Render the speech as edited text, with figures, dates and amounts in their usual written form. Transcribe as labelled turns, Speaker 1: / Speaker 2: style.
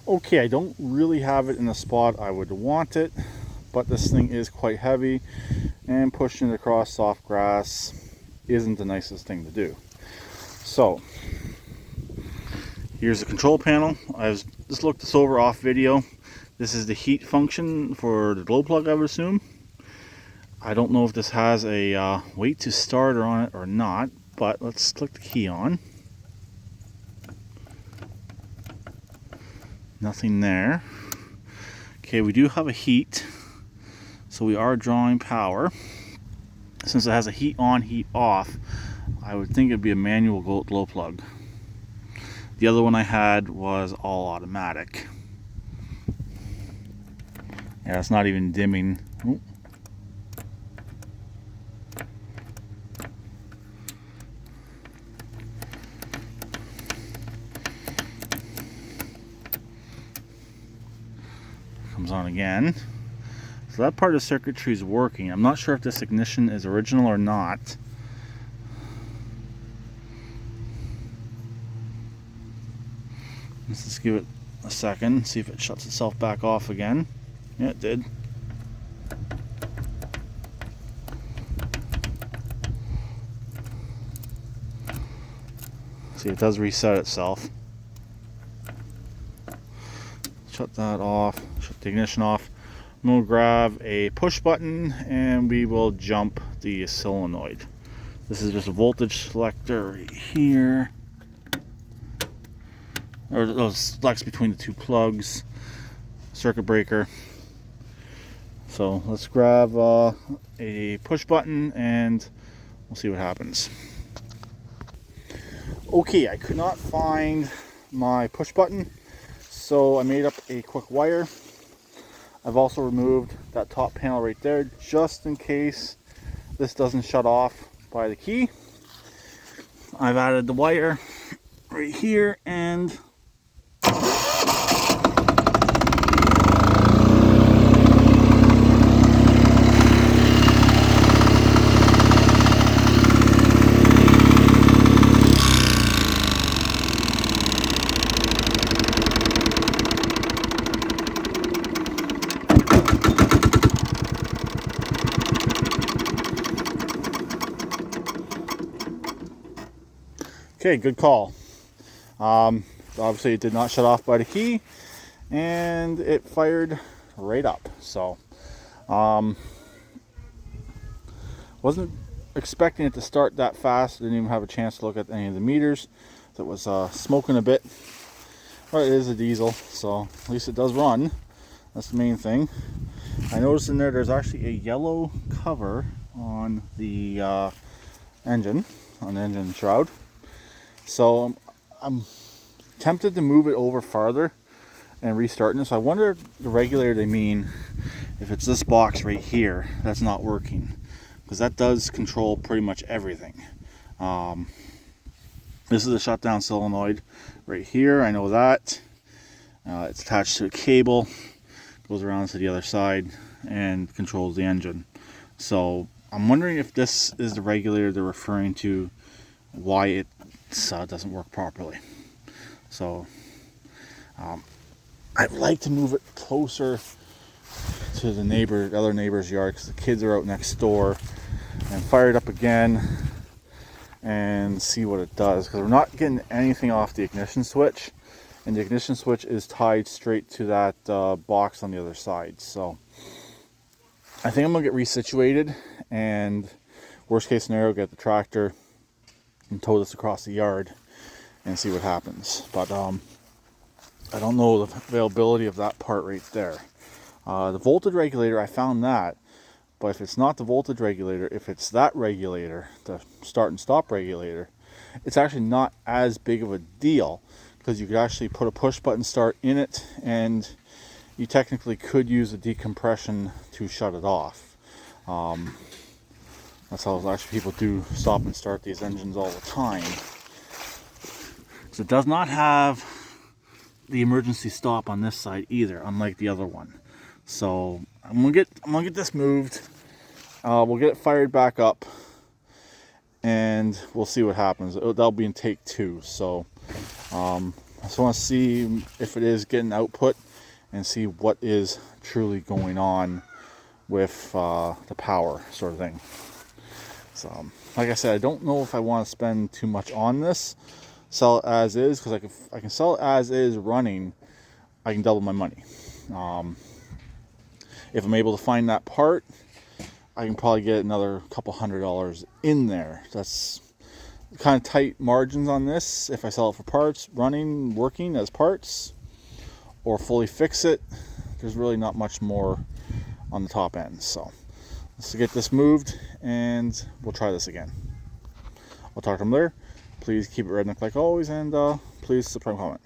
Speaker 1: Okay, I don't really have it in the spot I would want it, but this thing is quite heavy, and pushing it across soft grass isn't the nicest thing to do. So here's the control panel. I've just looked this over off video. This is the heat function for the glow plug, I would assume. I don't know if this has a weight to starter on it or not, but let's click the key on. Nothing there. Okay, we do have a heat, so we are drawing power. Since it has a heat on, heat off, I would think it'd be a manual glow plug. The other one I had was all automatic. Yeah, it's not even dimming. Ooh. Comes on again. So that part of the circuitry is working. I'm not sure if this ignition is original or not. Let's just give it a second, see if it shuts itself back off again. Yeah, it did. See, it does reset itself. Shut that off, shut the ignition off. I'm going to grab a push button and we will jump the solenoid. This is just a voltage selector right here. Or those selects between the two plugs. Circuit breaker. So let's grab a push button and we'll see what happens. Okay, I could not find my push button, so I made up a quick wire. I've also removed that top panel right there just in case this doesn't shut off by the key. I've added the wire right here and okay, good call. Obviously it did not shut off by the key and it fired right up. So wasn't expecting it to start that fast. Didn't even have a chance to look at any of the meters. It was smoking a bit, but it is a diesel, so at least it does run. That's the main thing. I noticed in there's actually a yellow cover on the engine, on the engine shroud. So I'm tempted to move it over farther and restarting it. So I wonder if the regulator they mean if it's this box right here that's not working, because that does control pretty much everything. This is a shutdown solenoid right here. I know that. It's attached to a cable, goes around to the other side and controls the engine. So I'm wondering if this is the regulator they're referring to, why it doesn't work properly. So I'd like to move it closer to the other neighbor's yard, because the kids are out next door, and fire it up again and see what it does, because we're not getting anything off the ignition switch, and the ignition switch is tied straight to that box on the other side. So I think I'm gonna get resituated, and worst case scenario, get the tractor and tow this across the yard and see what happens. But I don't know the availability of that part right there. The voltage regulator, I found that, but if it's not the voltage regulator, if it's that regulator, the start and stop regulator, it's actually not as big of a deal, because you could actually put a push button start in it, and you technically could use a decompression to shut it off. That's how actually people do stop and start these engines all the time. So it does not have the emergency stop on this side either, unlike the other one. So I'm gonna get this moved. We'll get it fired back up, and we'll see what happens. That'll be in take 2. So I just want to see if it is getting output and see what is truly going on with the power sort of thing. So, like I said, I don't know if I want to spend too much on this. Sell it as is, because I can sell it as is running. I can double my money. If I'm able to find that part, I can probably get another couple $100 in there. That's kind of tight margins on this. If I sell it for parts, running, working as parts, or fully fix it, there's really not much more on the top end. So let's get this moved and we'll try this again. I'll talk to them later. Please keep it redneck like always, and please subscribe and comment.